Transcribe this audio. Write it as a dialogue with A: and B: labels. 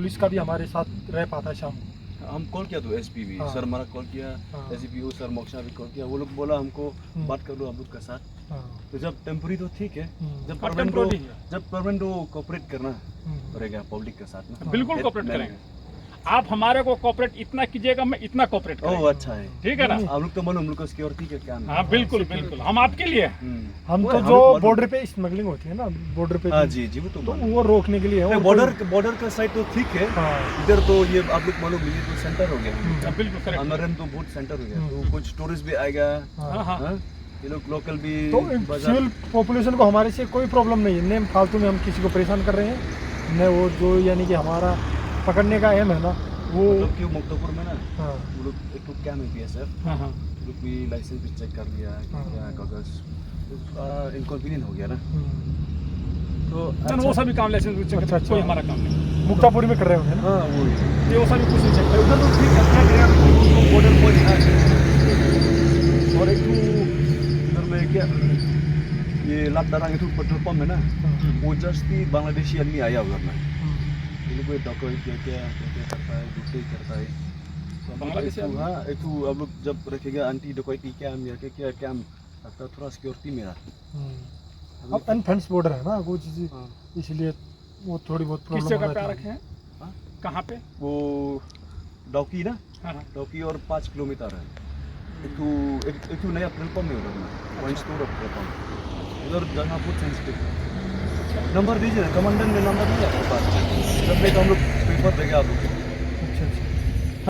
A: Police का भी हमारे साथ रह पाता है शाम को।
B: हम कॉल किया तो एसपी भी
A: हाँ।
B: सर हमारा कॉल किया,
A: हाँ।
B: एसपीओ सर मोक्षा भी कॉल किया, वो लोग बोला हमको बात कर लो आप लोग के साथ।
A: हाँ।
B: तो जब टेम्पररी तो ठीक है, जब
C: हाँ,
B: परमानेंट
C: temporary है।
B: जब परमानेंट कोऑपरेट करना पड़ेगा पब्लिक के साथ ना।
C: बिल्कुल कोऑपरेट करेंगे। आप हमारे को कोऑपरेट इतना कीजिएगा, मैं इतना कोऑपरेट
B: ओह
C: करेंगे।
B: अच्छा है,
C: ठीक है ना?
B: आप लोग तो मालूम हम लोग को सिक्योरिटी का क्या
C: हाँ बिल्कुल बिल्कुल, हम आपके लिए हैं।
A: हम
B: वो
A: तो
B: हम
A: जो
B: लोग मालूम-
A: बॉर्डर पे स्मगलिंग होती है ना, बॉर्डर पे
B: हाँ जी जी वो तो
A: तो
B: मालूम।
A: वो रोकने के लिए है। और
B: बॉर्डर का साइड तो ठीक है,
A: हाँ।
B: इधर तो ये आप लोग मालूम ये तो सेंटर हो गया
C: हाँ, बिल्कुल करेक्ट।
B: हमारे में तो बहुत सेंटर हो गया, तो कुछ टूरिस्ट भी आएगा,
C: हाँ हाँ
B: हाँ? ये लोग लोकल भी
A: तो
B: बाजार
A: सिविल पॉपुलेशन को हमारे से कोई प्रॉब्लम नहीं है, न फालतू में हम किसी को परेशान कर रहे हैं, न वो जो यानी कि हमारा पकड़ने का एम है ना वो।
B: मतलब क्यों मुक्तापुर में ना
A: हाँ।
B: वो लोग एक तो क्या में बीएसएफ
C: हाँ हाँ
B: वो लोग भी लाइसेंस भी चेक कर लिया
A: हाँ।
B: क्या कागज, तो इनकन्वीनियंट हो गया ना। तो
C: ना, वो सभी काम लाइसेंस चेक
A: अच्छा,
C: कोई हमारा काम नहीं।
A: मुक्तापुर में कर रहे होंगे ना।
B: हाँ वो ही।
C: ये वो सभी कुछ नहीं चेक
B: उधर तो ठीक है, अच्छा गया बॉर्डर पर और एक तो उधर में क्या ये लापतारांग itu पेट्रोल पंप है ना, वो जस्ट ही बांग्लादेशी आदमी आया उधर में, ये लोग कोई डॉक्टर क्या करता है, डॉक्टर करता है। तो
C: बांग्लादेशी आदमी?
B: हाँ एक तो आप लोग जब रखेगा एंटी डकैती कैम या क्या कैम लगता है थोड़ा सिक्योरिटी में
A: अब अनफेंस बॉर्डर है ना कुछ,
B: हाँ।
A: इसलिए वो थोड़ी बहुत
C: किस
A: प्रॉब्लम
C: जगह पे आ रखे हैं?
B: हाँ?
C: कहाँ पे?
B: वो डॉकी ना,
C: हाँ हाँ
B: डॉकी और 5 किलोमीटर है। एक तो नया पेट्रोल पंप है उधर में, point store of petrol pump उधर जगह बहुत सेंसिटिव है। नंबर दीजिए ना, कमांडेंट में नंबर नहीं है आपके पास, जब तक हम लोग पेपर देंगे आप लोग